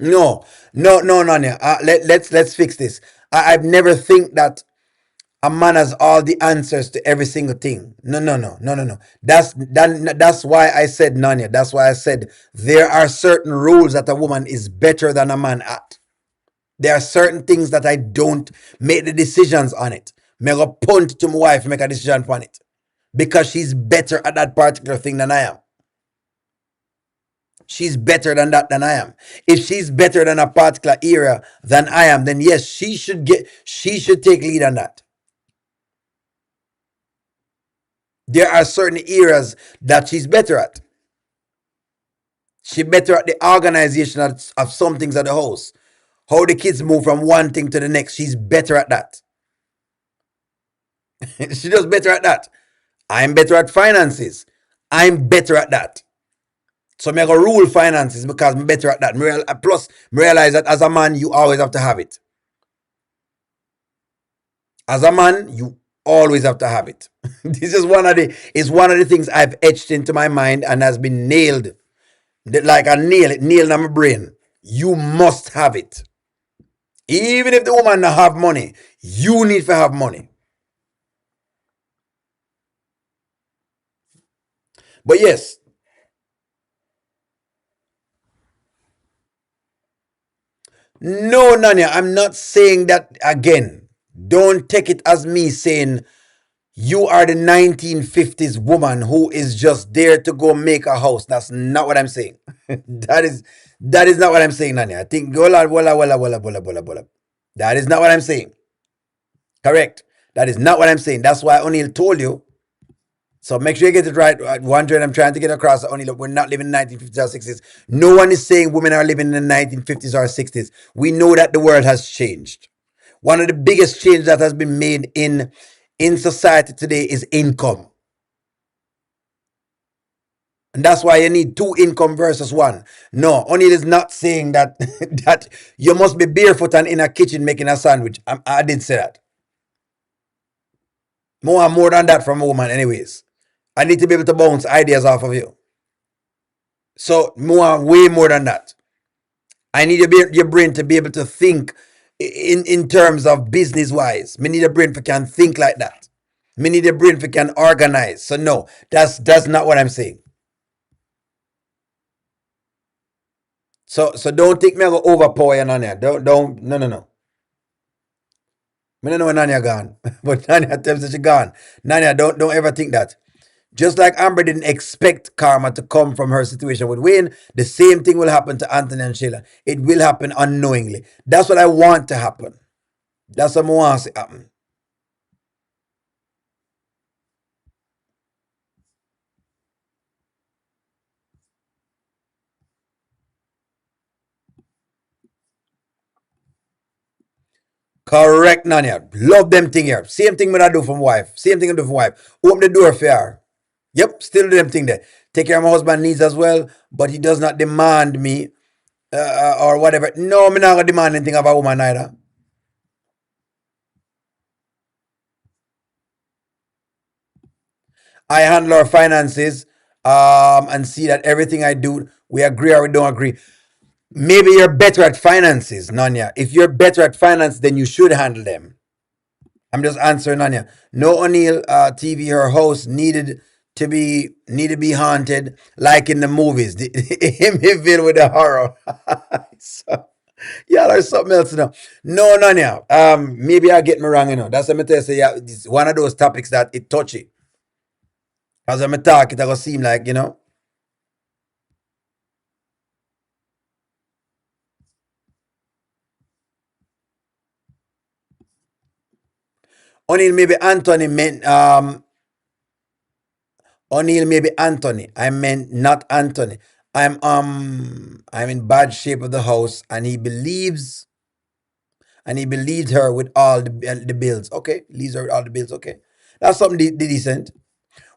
No, no, Nanya. Let's fix this. I've never think that A man has all the answers to every single thing. No, no, no, no, no, no. That's why I said Nanya. That's why I said there are certain rules that a woman is better than a man at. There are certain things that I don't make the decisions on it. Me go punt to my wife make a decision on it because she's better at that particular thing than I am. She's better than that than I am. If she's better than a particular area than I am, then yes, she should take lead on that. There are certain areas that she's better at. She's better at the organization of some things at the house. How the kids move from one thing to the next. She's better at that. She does better at that. I'm better at finances. I'm better at that. So me go rule finances because I'm better at that. Plus, me realize that as a man, you always have to have it. As a man, you always have to have it. This is one of the things I've etched into my mind and has been nailed. Like a nail in my brain. You must have it. Even if the woman not have money, you need to have money. But yes, no, Nanya, I'm not saying that again. Don't take it as me saying you are the 1950s woman who is just there to go make a house. That's not what I'm saying. That is not what I'm saying, Nanya. I think wala. That is not what I'm saying. Correct. That is not what I'm saying. That's why O'Neill told you. So make sure you get it right. Wondering, I'm trying to get across. Only look, we're not living in the 1950s or 60s. No one is saying women are living in the 1950s or 60s. We know that the world has changed. One of the biggest changes that has been made in society today is income. And that's why you need two income versus one. No, O'Neill is not saying that that you must be barefoot and in a kitchen making a sandwich. I didn't say that. More than that from a woman, anyways. I need to be able to bounce ideas off of you. So way more than that. I need your brain to be able to think in terms of business wise. Me need a brain for can think like that. Me need a brain for can organize. So no, that's not what I'm saying. So don't think me go overpower you, Nanya. Don't no. Me don't know when Nanya gone, but Nanya tells us she gone. Nanya, don't ever think that. Just like Amber didn't expect karma to come from her situation with Wayne, the same thing will happen to Anthony and Shayla. It will happen unknowingly. That's what I want to happen. That's what I want to happen. Correct, Nanya. Love them thing here. Same thing when I do from wife. Same thing I do from wife. Open the door for her. Yep, still do them thing there. Take care of my husband needs as well, but he does not demand me or whatever. No, I'm not gonna demand anything of a woman either. I handle our finances and see that everything I do, we agree or we don't agree. Maybe you're better at finances, Nanya. If you're better at finance, then you should handle them. I'm just answering Nanya. No O'Neill TV, her host need to be haunted like in the movies. Him filled with the horror. So, y'all are something else now. No, Nanya. Maybe I get me wrong, That's what I'm tell you. Say, yeah, it's one of those topics that it touchy. As I'm talk, it gonna seem like. O'Neill maybe Anthony meant O'Neill maybe Anthony. I meant not Anthony. I'm in bad shape of the house and he believed her with all the bills. Okay, leaves her with all the bills. Okay, that's something decent.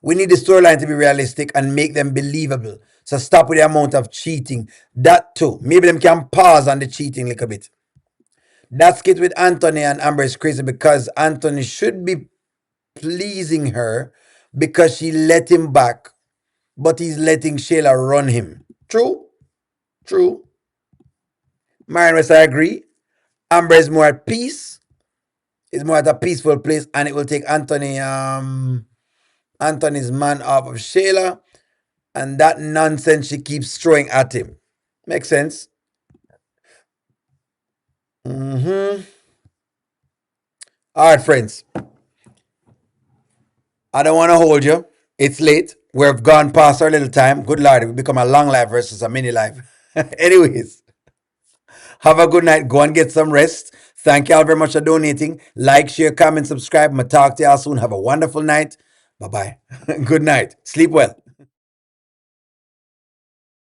We need the storyline to be realistic and make them believable. So stop with the amount of cheating. That too. Maybe them can pause on the cheating a little bit. That skit with Anthony and Amber is crazy because Anthony should be pleasing her because she let him back, but he's letting Shayla run him. True? True. Marion West, I agree. Amber is more at peace. is more at a peaceful place, and it will take Anthony's man off of Shayla, and that nonsense she keeps throwing at him. Makes sense? Mm-hmm. All right, friends. I don't want to hold you. It's late. We've gone past our little time. Good Lord, we become a long life versus a mini life. Anyways, have a good night. Go and get some rest. Thank you all very much for donating. Like, share, comment, subscribe. I'm going to talk to y'all soon. Have a wonderful night. Bye bye. Good night. Sleep well.